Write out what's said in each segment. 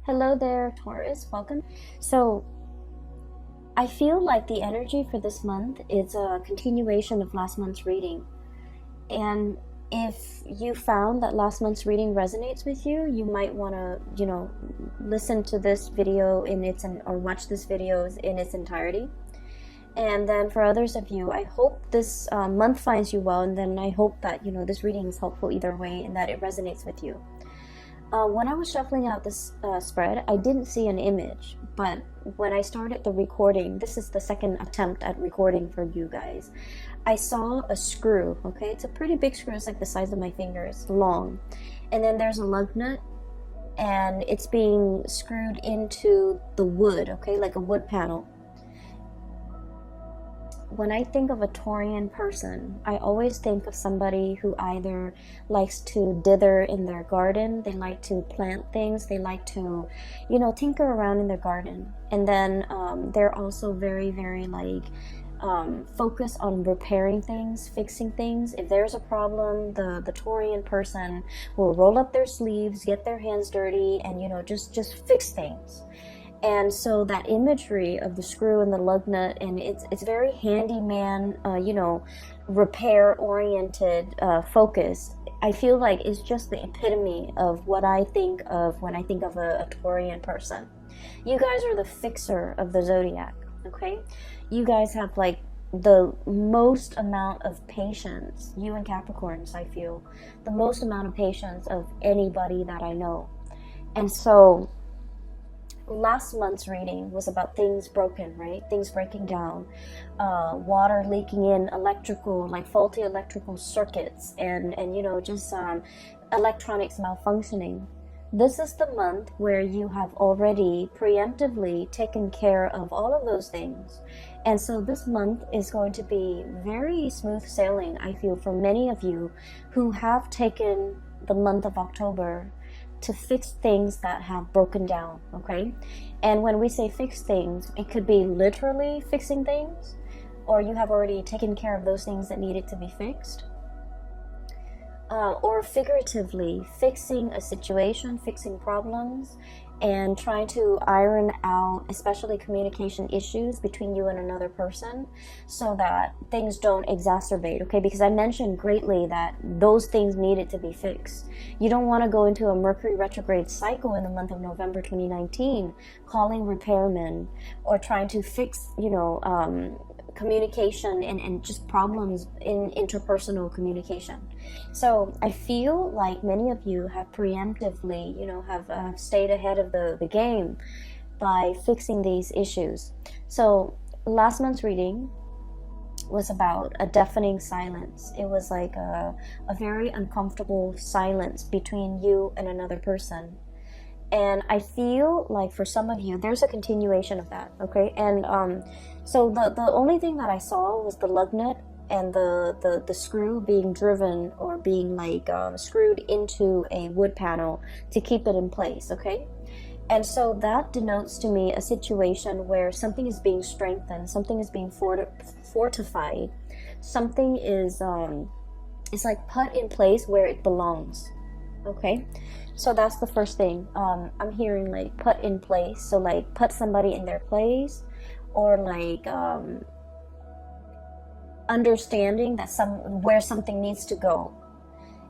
Hello there, Taurus. Welcome. So, I feel like the energy for this month is a continuation of last month's reading. And if you found that last month's reading resonates with you, you might want to, listen to this video or watch this video in its entirety. And then for others of you, I hope this month finds you well, and then I hope that, this reading is helpful either way and that it resonates with you. When I was shuffling out this spread, I didn't see an image, but when I started the recording, this is the second attempt at recording for you guys, I saw a screw, okay? It's a pretty big screw, it's like the size of my finger, it's long. And then there's a lug nut, and it's being screwed into the wood, okay? Like a wood panel. When I think of a Taurian person, I always think of somebody who either likes to dither in their garden, they like to plant things, they like to, tinker around in their garden. And then they're also very, very focused on repairing things, fixing things. If there's a problem, the Taurian person will roll up their sleeves, get their hands dirty, and, just fix things. And so that imagery of the screw and the lug nut, and it's very handyman, repair-oriented focus. I feel like it's just the epitome of what I think of when I think of a Taurian person. You guys are the fixer of the zodiac, okay? You guys have the most amount of patience, you and Capricorns, I feel, the most amount of patience of anybody that I know. And so last month's reading was about things broken, right? Things breaking down, water leaking in, faulty electrical circuits, and electronics malfunctioning. This is the month where you have already preemptively taken care of all of those things. And so this month is going to be very smooth sailing, I feel, for many of you who have taken the month of October to fix things that have broken down, okay? And when we say fix things, it could be literally fixing things, or you have already taken care of those things that needed to be fixed, or figuratively fixing a situation, fixing problems, and trying to iron out especially communication issues between you and another person so that things don't exacerbate, okay? Because I mentioned greatly that those things needed to be fixed. You don't want to go into a Mercury retrograde cycle in the month of November 2019 calling repairmen or trying to fix, communication and just problems in interpersonal communication. So I feel like many of you have preemptively, have stayed ahead of the game by fixing these issues. So last month's reading was about a deafening silence. It was like a very uncomfortable silence between you and another person. And I feel like for some of you, there's a continuation of that, okay? And so the only thing that I saw was the lug nut and the screw being driven or being screwed into a wood panel to keep it in place, okay? And so that denotes to me a situation where something is being strengthened, something is being fortified, something is put in place where it belongs, okay? So that's the first thing. I'm hearing put in place, so put somebody in their place, or understanding that where something needs to go.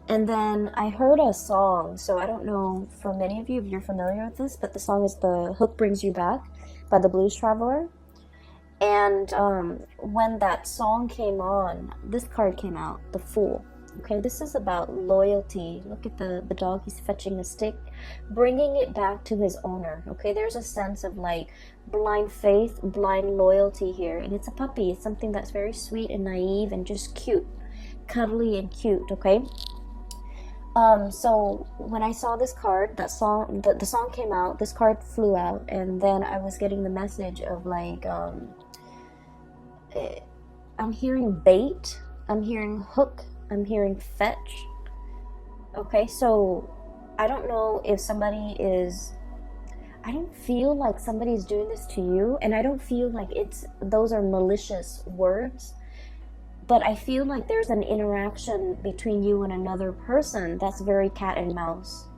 And then I heard a song, so I don't know for many of you if you're familiar with this, but the song is "The Hook Brings You Back" by the Blues Traveler. And when that song came on, this card came out, the Fool. Okay, this is about loyalty. Look at the dog, he's fetching a stick, bringing it back to his owner. Okay, there's a sense of blind faith, blind loyalty here. And it's a puppy. It's something that's very sweet and naive and just cute, cuddly and cute, okay? So when I saw this card, that song, the song came out, this card flew out, and then I was getting the message of I'm hearing bait, I'm hearing hook, I'm hearing fetch. Okay, so I don't know if I don't feel like somebody's doing this to you, and I don't feel like those are malicious words, but I feel like there's an interaction between you and another person that's very cat and mouse.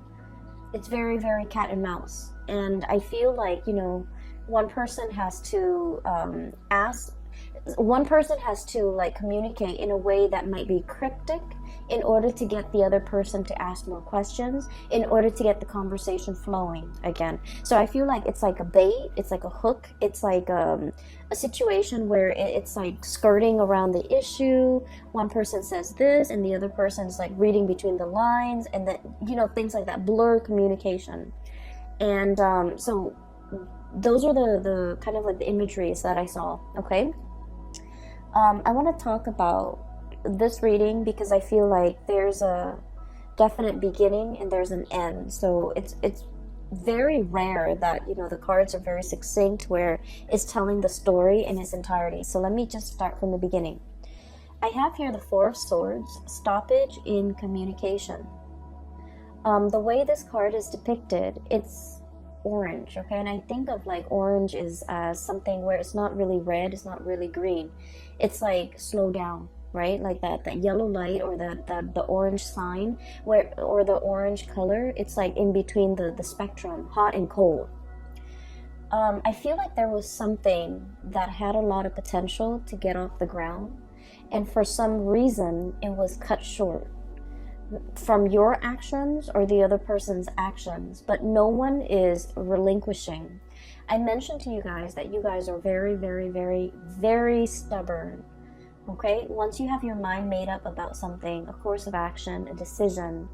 it's very, very cat and mouse. And I feel like, you know, one person has to like communicate in a way that might be cryptic in order to get the other person to ask more questions, in order to get the conversation flowing again. So I feel like it's like a bait, it's like a hook, it's like a situation where it's like skirting around the issue. One person says this and the other person's like reading between the lines, and that, you know, things like that, blur communication. And so those are the kind of like the imageries that I saw. Okay, I want to talk about this reading because I feel like there's a definite beginning and there's an end. So it's very rare that, you know, the cards are very succinct where it's telling the story in its entirety. So let me just start from the beginning. I have here the Four of Swords, stoppage in communication. The way this card is depicted, it's orange, okay? And I think of like orange is as something where it's not really red, it's not really green. It's like slow down, right? Like that yellow light, or the orange sign, or the orange color, it's like in between the spectrum, hot and cold. I feel like there was something that had a lot of potential to get off the ground, and for some reason it was cut short from your actions or the other person's actions, but no one is relinquishing. I mentioned to you guys that you guys are very, very, very, very stubborn. Okay, once you have your mind made up about something, a course of action, a decision,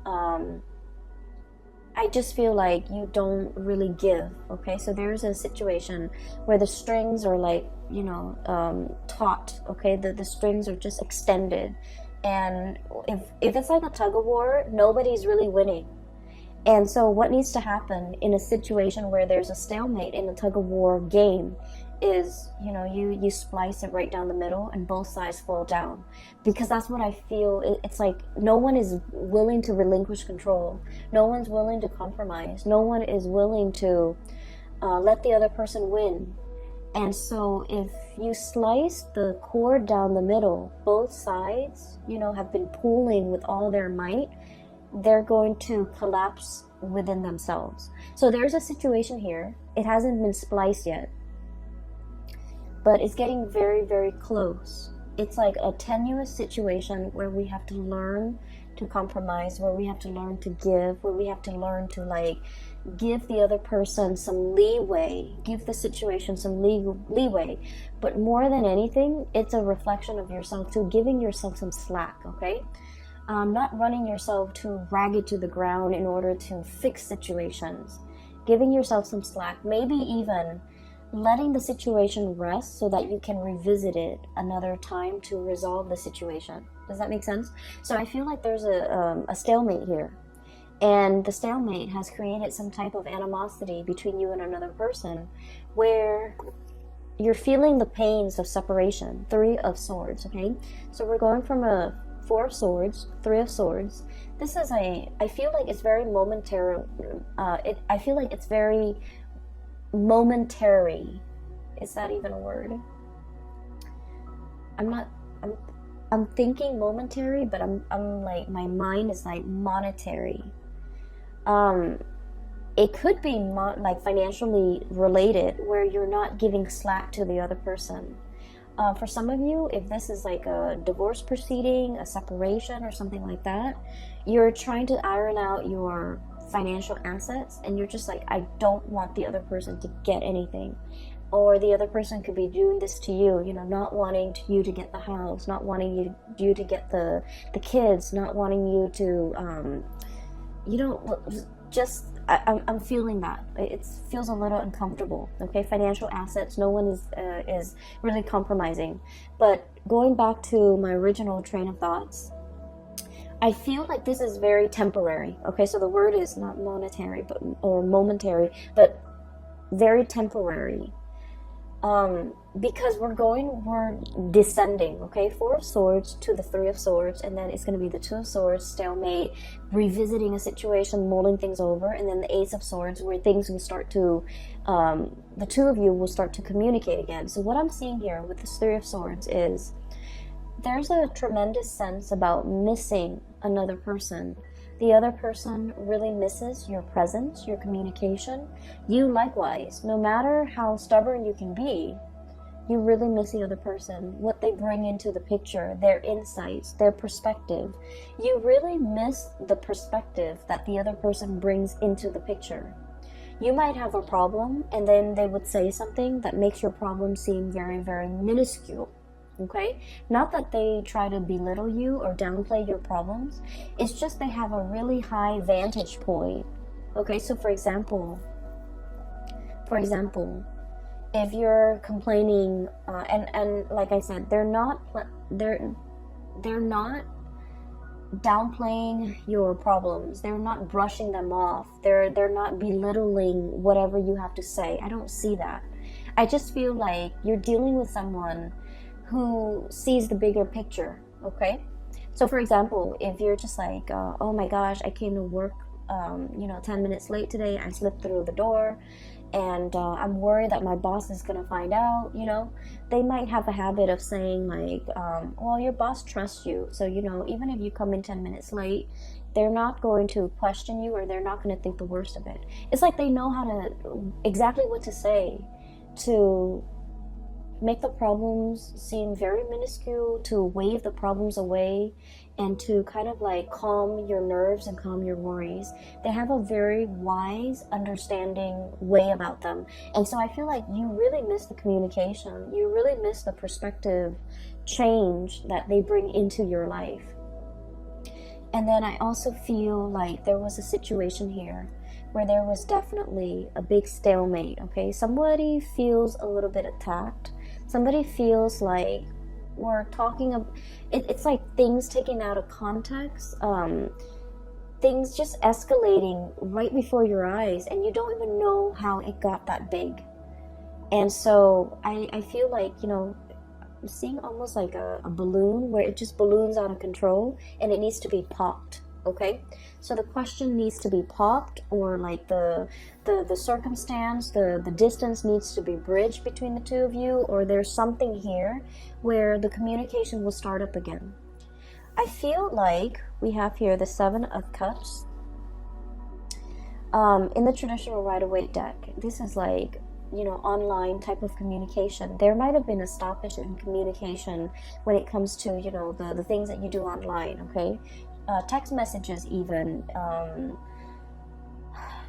I just feel like you don't really give. Okay, so there's a situation where the strings are like, you know, taut. Okay, the strings are just extended, and if it's like a tug of war, nobody's really winning. And so what needs to happen in a situation where there's a stalemate in the tug of war game is, you know, you splice it right down the middle and both sides fall down, because that's what I feel. It's like no one is willing to relinquish control, no one's willing to compromise, no one is willing to let the other person win. And so if you slice the cord down the middle, both sides, you know, have been pulling with all their might, they're going to collapse within themselves. So there's a situation here. It hasn't been spliced yet, but it's getting very, very close. It's like a tenuous situation where we have to learn to compromise, where we have to learn to give, where we have to learn to like give the other person some leeway, give the situation some leeway. But more than anything, it's a reflection of yourself too, giving yourself some slack, okay? Not running yourself too ragged to the ground in order to fix situations. Giving yourself some slack, maybe even letting the situation rest so that you can revisit it another time to resolve the situation. Does that make sense? So I feel like there's a stalemate here. And the stalemate has created some type of animosity between you and another person, where you're feeling the pains of separation. Three of Swords, okay? So we're going from a Four of Swords, Three of Swords. This is I feel like it's very momentary. I feel like it's very momentary. Is that even a word? I'm thinking momentary, but I'm like, my mind is like monetary. It could be like financially related, where you're not giving slack to the other person. For some of you, if this is like a divorce proceeding, a separation or something like that, you're trying to iron out your financial assets, and you're just like, I don't want the other person to get anything. Or the other person could be doing this to you, you know, not wanting you to get the house, not wanting you to get the kids, not wanting you to, you know, just, I'm feeling that. It feels a little uncomfortable, okay? Financial assets, no one is really compromising. But going back to my original train of thoughts, I feel like this is very temporary, okay? So the word is not monetary, or momentary, but very temporary. Because we're descending, okay? Four of Swords to the Three of Swords, and then it's going to be the Two of Swords, stalemate, revisiting a situation, mulling things over, and then the Ace of Swords, where things will start to, the two of you will start to communicate again. So what I'm seeing here with this Three of Swords is there's a tremendous sense about missing another person. The other person really misses your presence, your communication. You likewise, no matter how stubborn you can be, you really miss the other person, what they bring into the picture, their insights, their perspective. You really miss the perspective that the other person brings into the picture. You might have a problem, and then they would say something that makes your problem seem very, very minuscule. Okay? Not that they try to belittle you or downplay your problems. It's just they have a really high vantage point. Okay, so for example, if you're complaining, and like I said, they're not downplaying your problems. They're not brushing them off. They're not belittling whatever you have to say. I don't see that. I just feel like you're dealing with someone who sees the bigger picture. Okay, so for example, if you're just like, oh my gosh, I came to work 10 minutes late today, I slipped through the door, and I'm worried that my boss is gonna find out. They might have a habit of saying like, well, your boss trusts you, so even if you come in 10 minutes late, they're not going to question you, or they're not going to think the worst of it. It's like they know how to exactly what to say to make the problems seem very minuscule, to wave the problems away, and to kind of like calm your nerves and calm your worries. They have a very wise, understanding way about them. And so I feel like you really miss the communication. You really miss the perspective change that they bring into your life. And then I also feel like there was a situation here where there was definitely a big stalemate. Okay, somebody feels a little bit attacked. Somebody feels like we're talking about it's like things taken out of context, things just escalating right before your eyes, and you don't even know how it got that big. And so I feel like, I'm seeing almost like a balloon where it just balloons out of control and it needs to be popped. Okay, so the question needs to be popped, or like the circumstance, the distance needs to be bridged between the two of you, or there's something here where the communication will start up again. I feel like we have here the 7 of Cups. In the traditional Rider-Waite deck, this is like, online type of communication. There might have been a stoppage in communication when it comes to, the things that you do online, okay? Text messages even.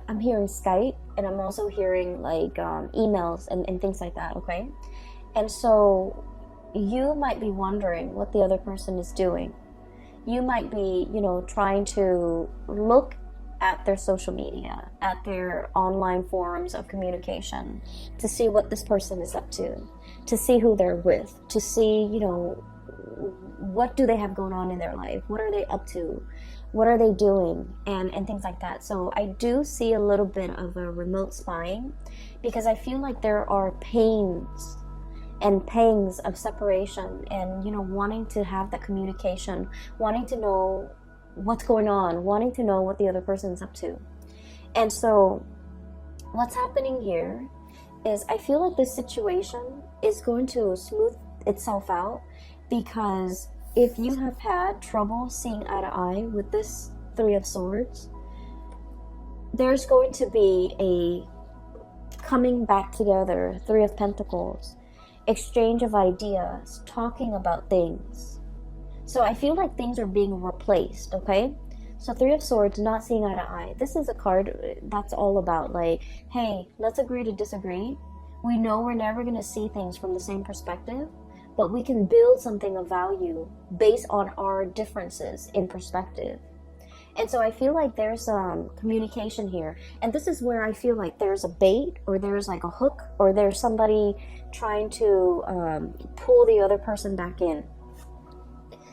I'm hearing Skype, and I'm also hearing like emails and things like that, okay? And so you might be wondering what the other person is doing. You might be, trying to look at their social media, at their online forums of communication, to see what this person is up to see who they're with, to see, what do they have going on in their life? What are they up to? What are they doing? And things like that. So I do see a little bit of a remote spying, because I feel like there are pains and pangs of separation, and, wanting to have that communication, wanting to know what's going on, wanting to know what the other person is up to. And so what's happening here is I feel like this situation is going to smooth itself out, because if you have had trouble seeing eye to eye with this 3 of Swords, there's going to be a coming back together, 3 of Pentacles, exchange of ideas, talking about things. So I feel like things are being replaced, okay? So 3 of Swords, not seeing eye to eye. This is a card that's all about like, hey, let's agree to disagree. We know we're never going to see things from the same perspective, but we can build something of value based on our differences in perspective. And so I feel like there's communication here. And this is where I feel like there's a bait, or there's like a hook, or there's somebody trying to pull the other person back in.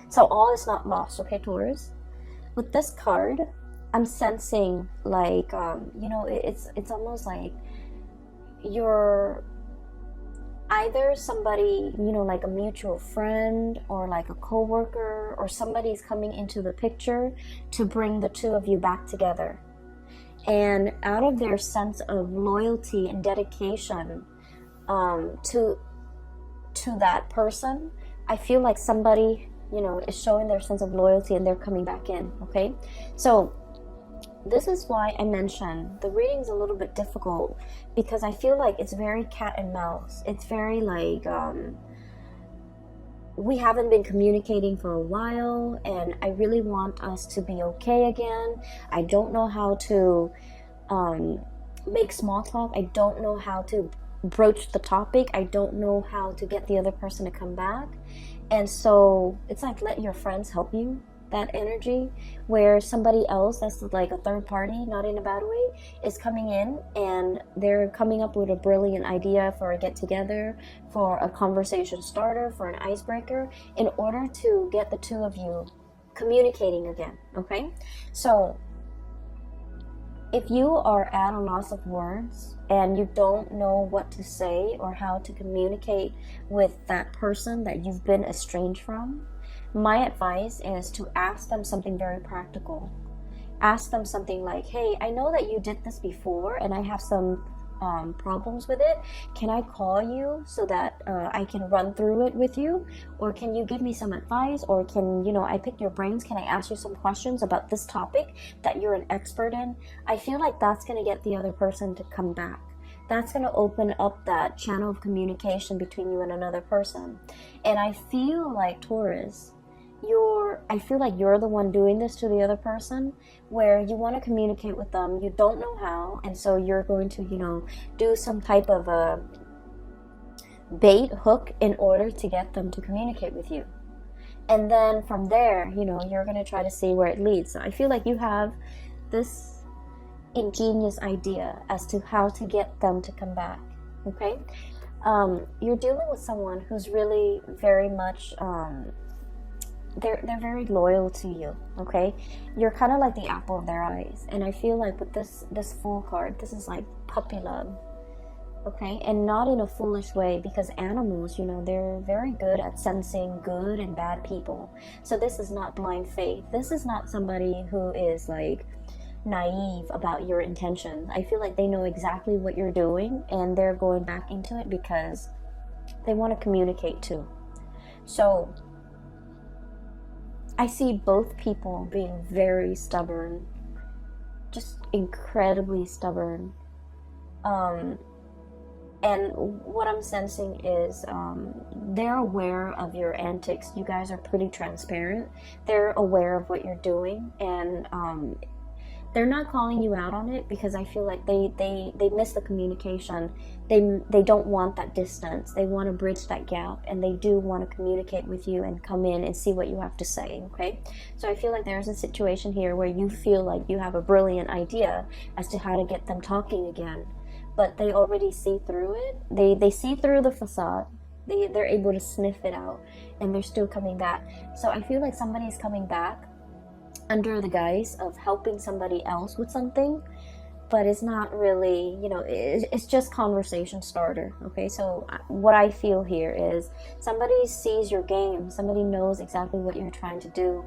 So all is not lost, okay, Taurus? With this card, I'm sensing like, it's almost like you're either somebody, like a mutual friend, or like a coworker, or somebody's coming into the picture to bring the two of you back together. And out of their sense of loyalty and dedication to that person, I feel like somebody, is showing their sense of loyalty, and they're coming back in, okay? So this is why I mentioned the reading's a little bit difficult, because I feel like it's very cat and mouse. It's very like, we haven't been communicating for a while, and I really want us to be okay again. I don't know how to make small talk. I don't know how to broach the topic. I don't know how to get the other person to come back. And so it's like, let your friends help you. That energy where somebody else that's like a third party, not in a bad way, is coming in and they're coming up with a brilliant idea for a get together, for a conversation starter, for an icebreaker, in order to get the two of you communicating again. Okay, so if you are at a loss of words and you don't know what to say or how to communicate with that person that you've been estranged from, my advice is to ask them something very practical. Ask them something like, hey, I know that you did this before and I have some problems with it. Can I call you so that I can run through it with you? Or can you give me some advice? Or can, I pick your brains? Can I ask you some questions about this topic that you're an expert in? I feel like that's going to get the other person to come back. That's going to open up that channel of communication between you and another person. And I feel like, Taurus, I feel like you're the one doing this to the other person, where you want to communicate with them, you don't know how, and so you're going to, do some type of a bait hook in order to get them to communicate with you. And then from there, you're going to try to see where it leads. So I feel like you have this ingenious idea as to how to get them to come back. Okay, you're dealing with someone who's really very much they're very loyal to you. Okay, you're kind of like the apple of their eyes, and I feel like with this Fool card, this is like puppy love. Okay, and not in a foolish way, because animals, they're very good at sensing good and bad people. So this is not blind faith. This is not somebody who is like naive about your intentions. I feel like they know exactly what you're doing, and they're going back into it because they want to communicate too. So I see both people being very stubborn, just incredibly stubborn. And what I'm sensing is they're aware of your antics. You guys are pretty transparent. They're aware of what you're doing, and they're not calling you out on it, because I feel like they miss the communication. They don't want that distance. They want to bridge that gap, and they do want to communicate with you and come in and see what you have to say. Okay, so I feel like there's a situation here where you feel like you have a brilliant idea as to how to get them talking again, but they already see through it. They see through the facade. They're able to sniff it out, and they're still coming back. So I feel like somebody's coming back under the guise of helping somebody else with something, but it's not really, it's just conversation starter. Okay, so what I feel here is somebody sees your game, somebody knows exactly what you're trying to do,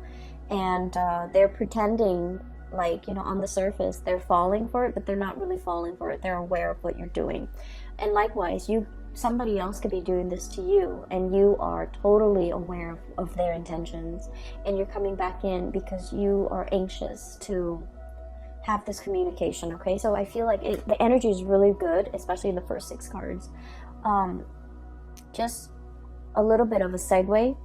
and they're pretending like, on the surface they're falling for it, but they're not really falling for it. They're aware of what you're doing. And likewise, somebody else could be doing this to you, and you are totally aware of their intentions, and you're coming back in because you are anxious to have this communication. Okay, so I feel like the energy is really good, especially in the first 6 cards. Just a little bit of a segue.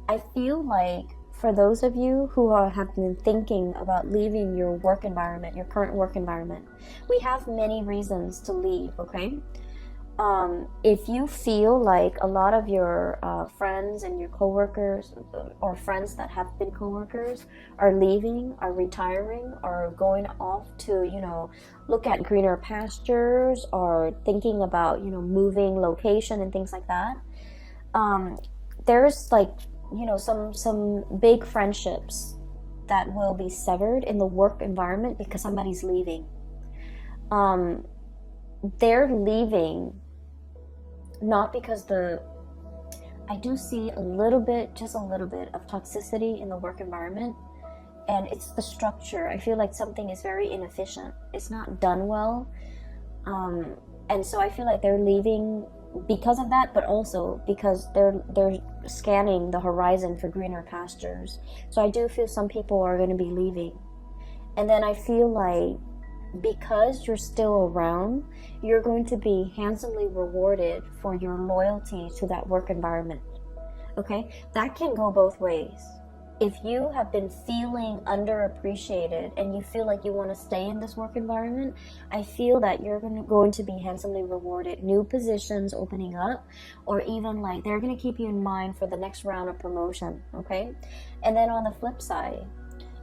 I feel like for those of you who have been thinking about leaving your work environment, your current work environment, we have many reasons to leave. Okay, if you feel like a lot of your friends and your coworkers, or friends that have been coworkers, are leaving, are retiring, are going off to, look at greener pastures, or thinking about, moving location and things like that, there's like, some big friendships that will be severed in the work environment because somebody's leaving. They're leaving not because I do see just a little bit of toxicity in the work environment, and it's the structure. I feel like something is very inefficient. It's not done well, and so I feel like they're leaving because of that, but also because they're scanning the horizon for greener pastures. So I do feel some people are going to be leaving, And then I feel like because you're still around, you're going to be handsomely rewarded for your loyalty to that work environment. Okay, that can go both ways. If you have been feeling underappreciated and you feel like you want to stay in this work environment, I feel that you're going to be handsomely rewarded. New positions opening up, or even like they're going to keep you in mind for the next round of promotion. Okay, and then on the flip side,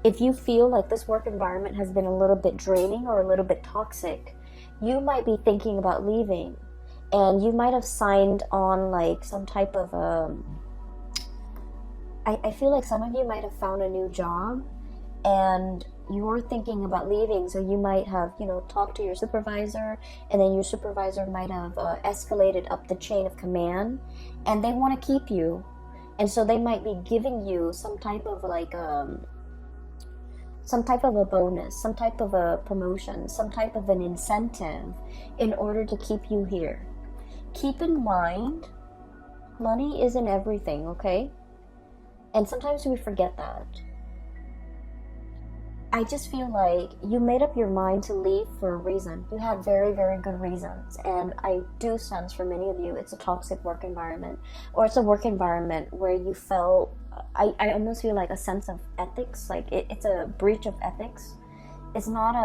if you feel like this work environment has been a little bit draining or a little bit toxic, you might be thinking about leaving, and you might have signed on like some type of I feel like some of you might have found a new job and you're thinking about leaving. So you might have, talked to your supervisor, and then your supervisor might have escalated up the chain of command, and they want to keep you. And so they might be giving you some type of like, some type of a bonus, some type of a promotion, some type of an incentive in order to keep you here. Keep in mind, money isn't everything, okay? And sometimes we forget that. I just feel like you made up your mind to leave for a reason. You had very, very good reasons. And I do sense for many of you, it's a toxic work environment. Or it's a work environment where you felt, I almost feel like a sense of ethics. Like it's a breach of ethics. It's not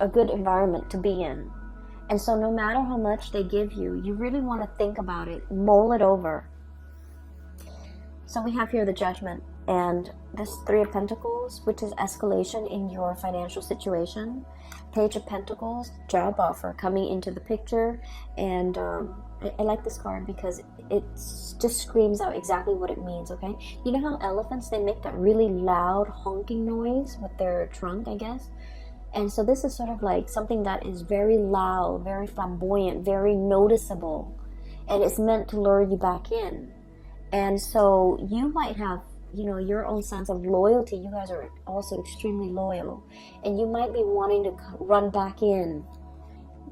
a good environment to be in. And so no matter how much they give you, you really want to think about it, mull it over. So we have here the Judgment, and this Three of Pentacles, which is escalation in your financial situation. Page of Pentacles, job offer coming into the picture. And I like this card because it just screams out exactly what it means, okay? You know how elephants, they make that really loud honking noise with their trunk, I guess? And so this is sort of like something that is very loud, very flamboyant, very noticeable. And it's meant to lure you back in. And so you might have, your own sense of loyalty. You guys are also extremely loyal. And you might be wanting to run back in.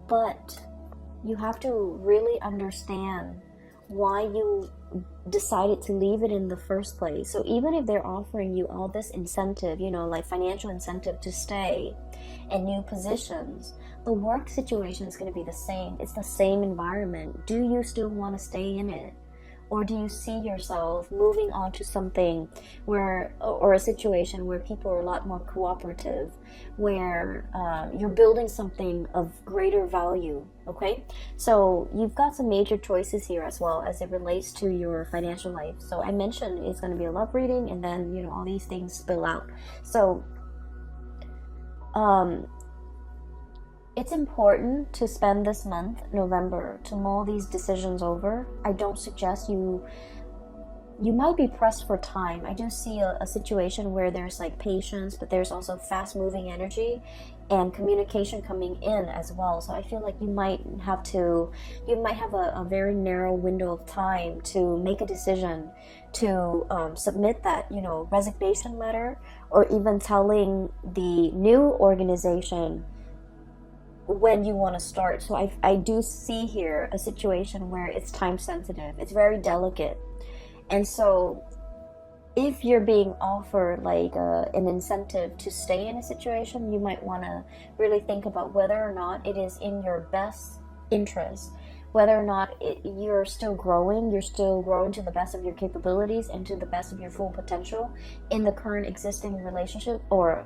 But you have to really understand why you decided to leave it in the first place. So even if they're offering you all this incentive, like financial incentive to stay and new positions, the work situation is going to be the same. It's the same environment. Do you still want to stay in it? Or do you see yourself moving on to something or a situation where people are a lot more cooperative, where you're building something of greater value, okay? So you've got some major choices here as well as it relates to your financial life. So I mentioned it's going to be a love reading, and then, all these things spill out. So, it's important to spend this month, November, to mull these decisions over. I don't suggest you might be pressed for time. I do see a situation where there's like patience, but there's also fast moving energy and communication coming in as well. So I feel like you might have a very narrow window of time to make a decision, to submit that, resignation letter, or even telling the new organization when you want to start. So I do see here a situation where it's time sensitive. It's very delicate. And so if you're being offered like an incentive to stay in a situation, you might want to really think about whether or not it is in your best interest, whether or not you're still growing to the best of your capabilities and to the best of your full potential in the current existing relationship or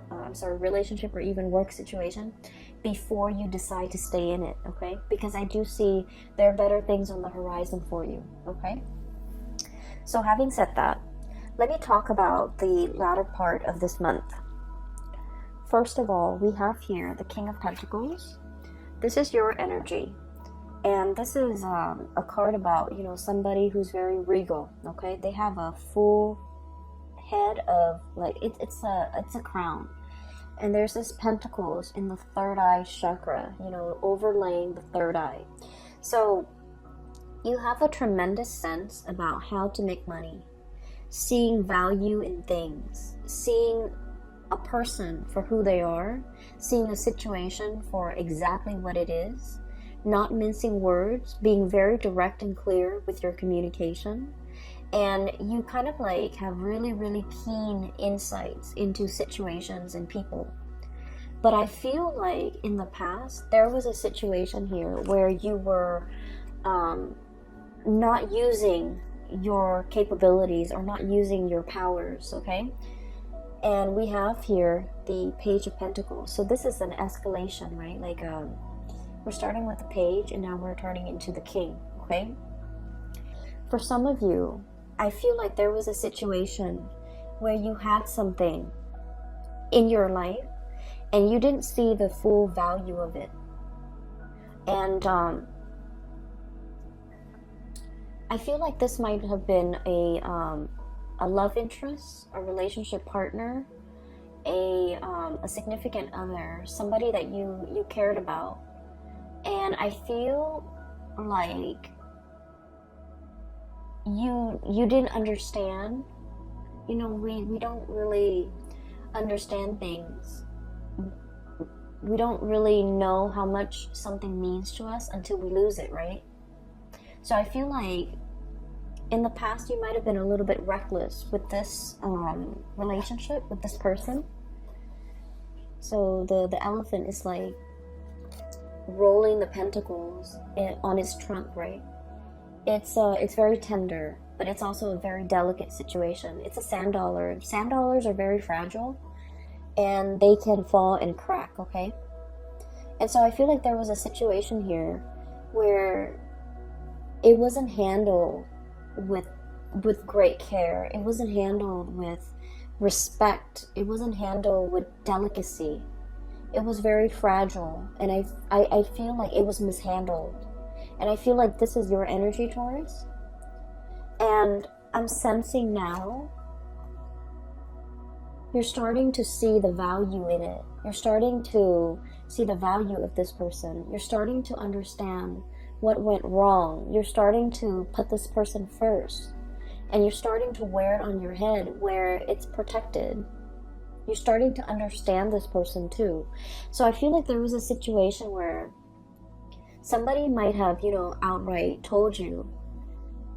even work situation before you decide to stay in it, okay? Because I do see there are better things on the horizon for you, okay? So having said that, let me talk about the latter part of this month. First of all, we have here the King of Pentacles. This is your energy. And this is a card about, somebody who's very regal, okay? They have a full head of, like, it's a crown. And there's this pentacles in the third eye chakra, overlaying the third eye. So you have a tremendous sense about how to make money, seeing value in things, seeing a person for who they are, seeing a situation for exactly what it is, not mincing words, being very direct and clear with your communication. And you kind of like have really, really keen insights into situations and people. But I feel like in the past, there was a situation here where you were not using your capabilities or not using your powers, okay? And we have here the Page of Pentacles. So this is an escalation, right? Like we're starting with the Page and now we're turning into the King, okay? For some of you, I feel like there was a situation where you had something in your life and you didn't see the full value of it. And I feel like this might have been a love interest, a relationship partner, a significant other, somebody that you cared about. And I feel like you didn't understand. You know, we don't really understand things. We don't really know how much something means to us until we lose it, right? So I feel like in the past you might have been a little bit reckless with this relationship with this person. So the elephant is like rolling the pentacles on its trunk, right? It's very tender, but it's also a very delicate situation. It's a sand dollar. Sand dollars are very fragile and they can fall and crack, okay? And so I feel like there was a situation here where it wasn't handled with great care. It wasn't handled with respect. It wasn't handled with delicacy. It was very fragile, and I feel like it was mishandled. And I feel like this is your energy, Taurus. And I'm sensing now you're starting to see the value in it. You're starting to see the value of this person. You're starting to understand what went wrong. You're starting to put this person first. And you're starting to wear it on your head where it's protected. You're starting to understand this person too. So I feel like there was a situation where somebody might have, outright told you,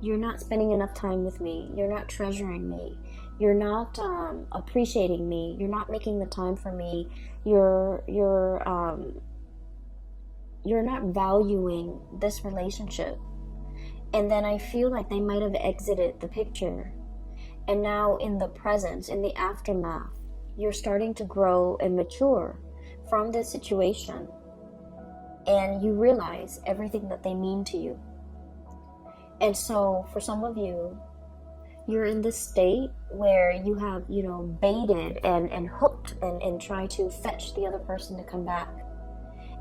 you're not spending enough time with me. You're not treasuring me. You're not appreciating me. You're not making the time for me. You're not valuing this relationship. And then I feel like they might have exited the picture. And now in the presence, in the aftermath, you're starting to grow and mature from this situation. And you realize everything that they mean to you. And so for some of you, you're in this state where you have, baited and hooked and tried to fetch the other person to come back.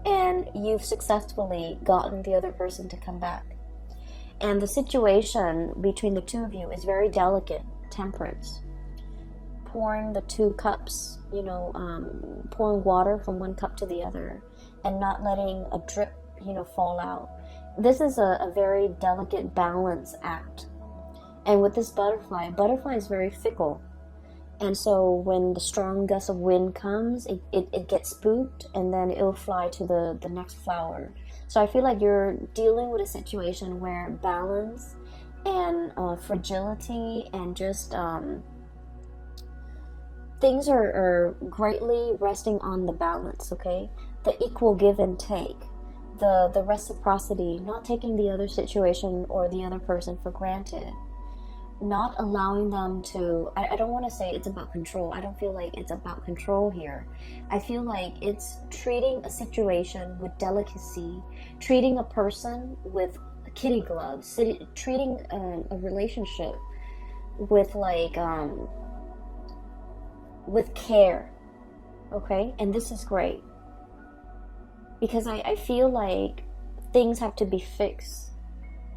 And you've successfully gotten the other person to come back. And the situation between the two of you is very delicate, temperance. Pouring the two cups, pouring water from one cup to the other and not letting a drip, fall out. This is a very delicate balance act. And with this butterfly is very fickle. And so when the strong gust of wind comes, it gets spooked and then it'll fly to the next flower. So I feel like you're dealing with a situation where balance and fragility and just things are greatly resting on the balance, okay? The equal give and take. The reciprocity, not taking the other situation or the other person for granted. Not allowing them to, I don't want to say it's about control. I don't feel like it's about control here. I feel like it's treating a situation with delicacy, treating a person with kitty gloves, treating a relationship with with care, okay? And this is great. Because I feel like things have to be fixed.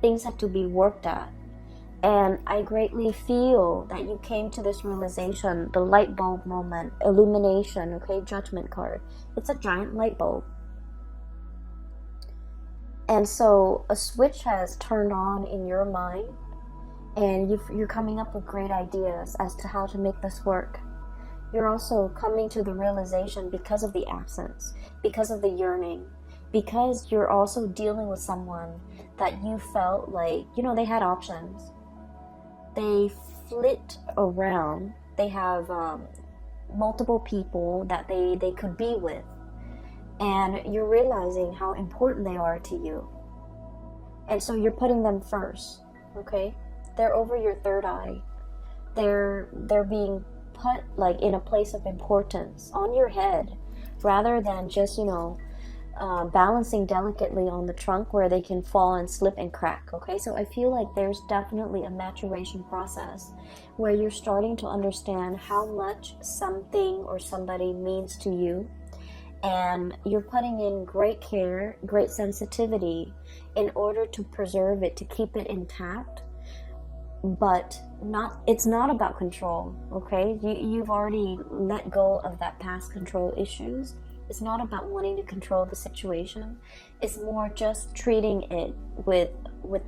Things have to be worked at. And I greatly feel that you came to this realization, the light bulb moment, illumination, okay, judgment card. It's a giant light bulb. And so a switch has turned on in your mind and you're coming up with great ideas as to how to make this work. You're also coming to the realization because of the absence, because of the yearning, because you're also dealing with someone that you felt like, they had options. They flit around. They have multiple people that they could be with. and you're realizing how important they are to you. And so you're putting them first, okay? They're over your third eye. They're being put like in a place of importance on your head, rather than just, balancing delicately on the trunk where they can fall and slip and crack, okay? So I feel like there's definitely a maturation process where you're starting to understand how much something or somebody means to you, and you're putting in great care, great sensitivity in order to preserve it, to keep it intact. But it's not about control, okay? You've already let go of that past control issues. It's not about wanting to control the situation. It's more just treating it with the